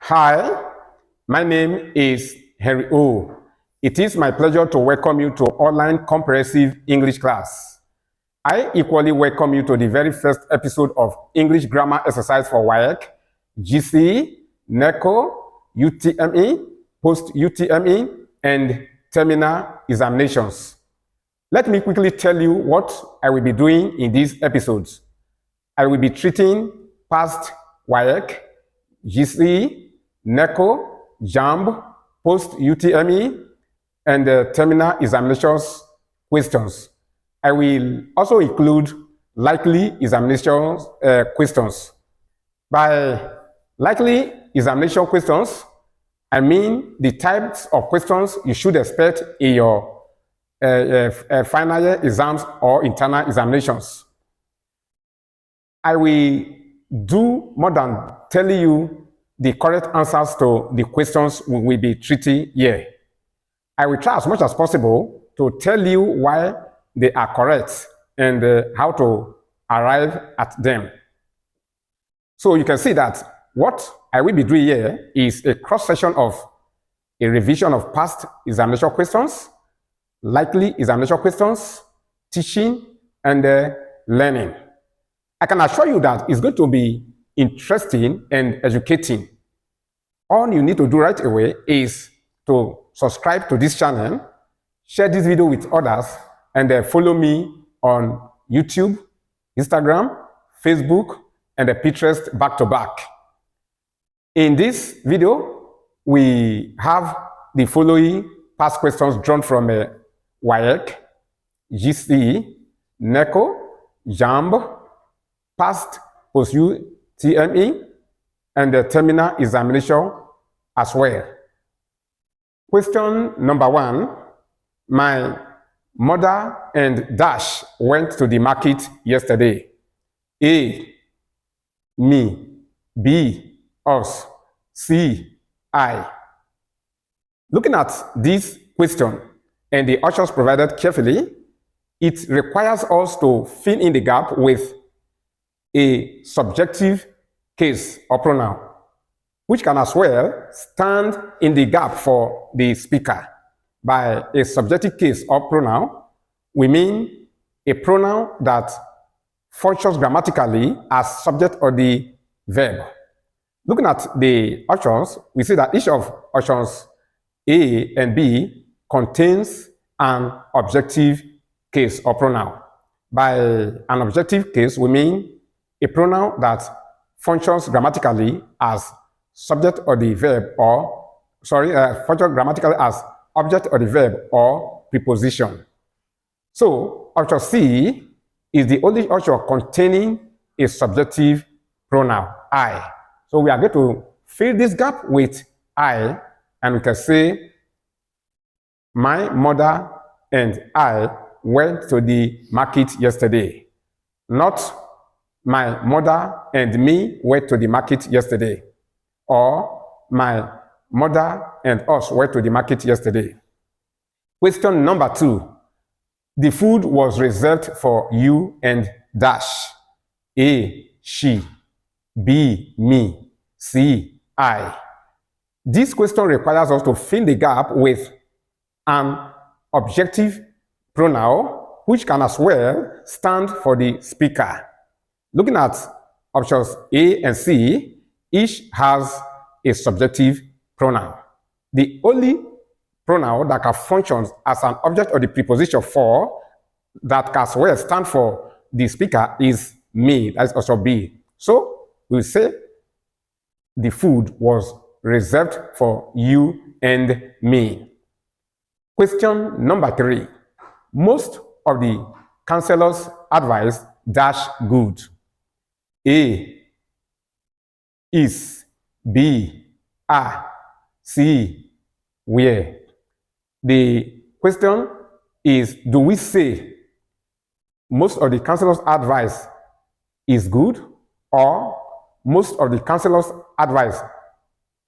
Hi, my name is Henry O. It is my pleasure to welcome you to online comprehensive English class. I equally welcome you to the very first episode of English grammar exercise for WAEC, GCE, NECO, UTME, post-UTME, and terminal examinations. Let me quickly tell you what I will be doing in these episodes. I will be treating past WAEC, GCE, NECO, JAMB, post-UTME, and terminal examinations questions. I will also include likely examination questions. By likely examination questions, I mean the types of questions you should expect in your final year exams or internal examinations. I will do more than telling you the correct answers to the questions we will be treating here. I will try as much as possible to tell you why they are correct and how to arrive at them. So you can see that what I will be doing here is a cross-section of a revision of past examination questions, likely examination questions, teaching, and learning. I can assure you that it's going to be interesting and educating. All you need to do right away is to subscribe to this channel, share this video with others, and follow me on YouTube, Instagram, Facebook, and Pinterest back-to-back. In this video, we have the following past questions drawn from WAEC, GCE, NECO, JAMB, past post-UTME, and the terminal examination as well. Question number 1. My mother and dash went to the market yesterday. A, me. B, us. C, I. Looking at this question and the options provided carefully, it requires us to fill in the gap with a subjective case or pronoun, which can as well stand in the gap for the speaker. By a subjective case or pronoun, we mean a pronoun that functions grammatically as subject of the verb. Looking at the options, we see that each of options A and B contains an objective case or pronoun. By an objective case, we mean a pronoun that functions grammatically as subject of the verb or, functions grammatically as object of the verb or preposition. So, option C is the only option containing a subjective pronoun, I. So, we are going to fill this gap with I, and we can say, my mother and I went to the market yesterday. Not my mother and me went to the market yesterday. Or my mother and us went to the market yesterday. Question number 2. The food was reserved for you and dash. A, she. B, me. C, I. This question requires us to fill the gap with an objective pronoun, which can as well stand for the speaker. Looking at options A and C, each has a subjective pronoun. The only pronoun that can function as an object of the preposition for, that can as well stand for the speaker, is me. That's also B. So we'll say the food was reserved for you and me. Question number 3. Most of the counselors advise dash good. A, is. B, are. C, where. The question is, do we say most of the counselors' advice is good, or most of the counselors' advice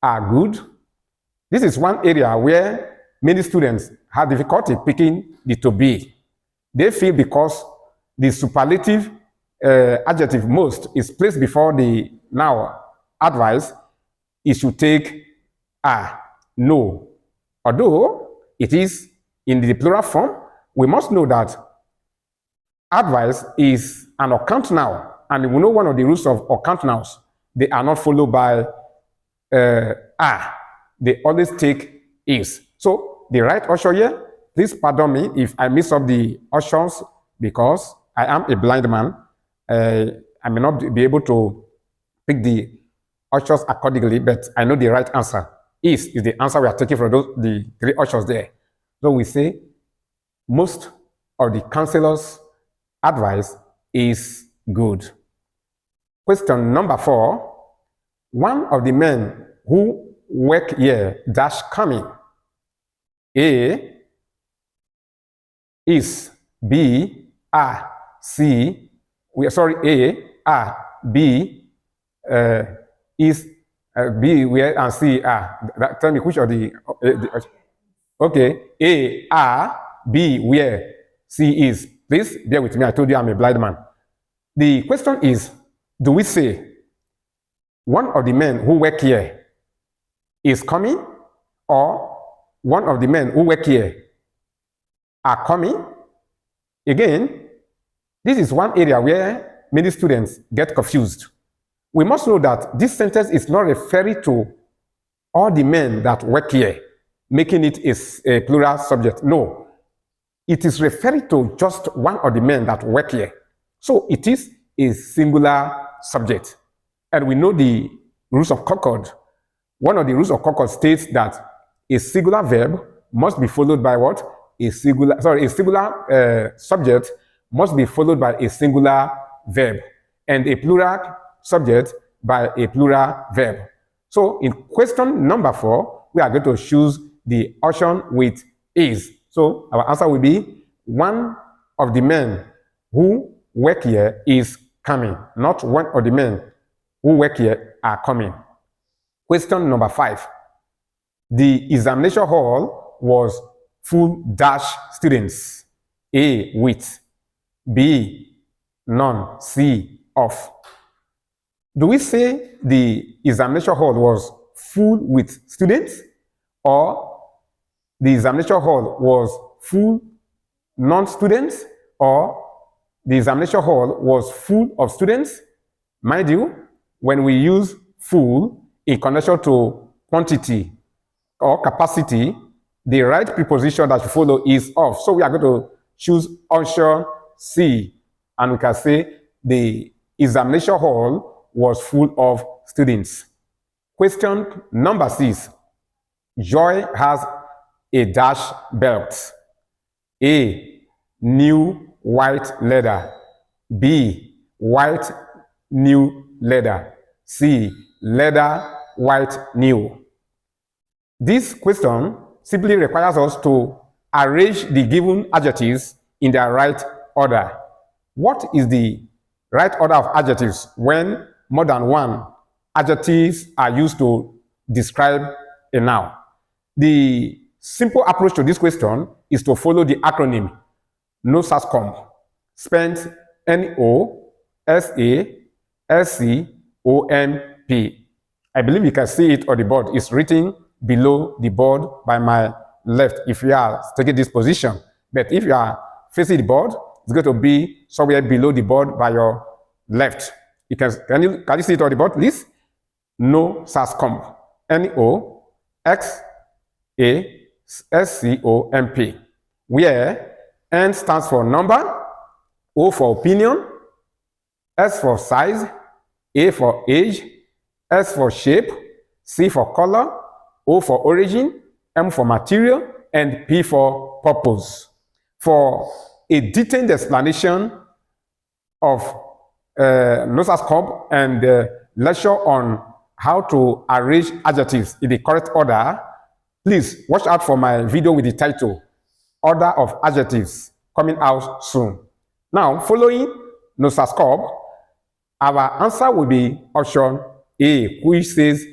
are good? This is one area where many students have difficulty picking the to be. They feel because the superlative adjective most is placed before the now advice, it should take are. No. Although it is in the plural form, we must know that advice is an account noun, and we know one of the rules of account nouns. They are not followed by are. They always take is. So the right usher here, please pardon me if I mix up the ushers because I am a blind man. I may not be able to pick the ushers accordingly, but I know the right answer. Is the answer we are taking from the three ushers there. So we say most of the counselors' advice is good. Question number 4. One of the men who work here dash coming. A is, B are, C, A are, B is, B where and C are. Tell me which of the okay, A are, B where, C is. Please bear with me. I told you I'm a blind man. The question is, do we say one of the men who work here is coming, or one of the men who work here are coming? Again, this is one area where many students get confused. We must know that this sentence is not referring to all the men that work here, making it a plural subject. No, it is referring to just one of the men that work here. So it is a singular subject. And we know the rules of Concord. One of the rules of Concord states that a singular verb must be followed by what? A singular subject must be followed by a singular verb, and a plural subject by a plural verb. So in question number 4, we are going to choose the option with is. So our answer will be one of the men who work here is coming, not one of the men who work here are coming. Question number 5. The examination hall was full dash students. A with, B none, C off. Do we say the examination hall was full with students, or the examination hall was full non-students, or the examination hall was full of students? Mind you, when we use full in connection to quantity or capacity, the right preposition that should follow is of. So we are going to choose option C, and we can say the examination hall was full of students. Question number 6. Joy has a dash belt. A, new white leather. B, white new leather. C, leather white new. This question simply requires us to arrange the given adjectives in their right order. What is the right order of adjectives when more than one adjectives are used to describe a noun? The simple approach to this question is to follow the acronym NOSASCOMP, spent NOSASCOMP. I believe you can see it on the board. It's written below the board by my left if you are taking this position. But if you are facing the board, it's going to be somewhere below the board by your left. Can you see it on the board, please? NOSASCOMP. NOSASCOMP. Where N stands for number, O for opinion, S for size, A for age, S for shape, C for color, O for origin, M for material, and P for purpose. For a detailed explanation of NOSASCOMP and lecture on how to arrange adjectives in the correct order, please watch out for my video with the title, Order of Adjectives, coming out soon. Now, following NOSASCOMP, our answer will be option A, which says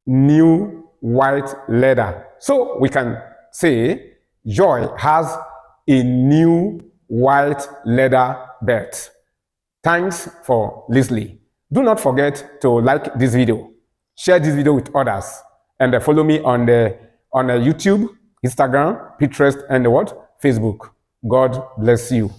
new white leather. So we can say Joy has a new white leather belt. Thanks for listening. Do not forget to like this video. share this video with others, and follow me on the YouTube, Instagram, Pinterest, and what? Facebook. God bless you.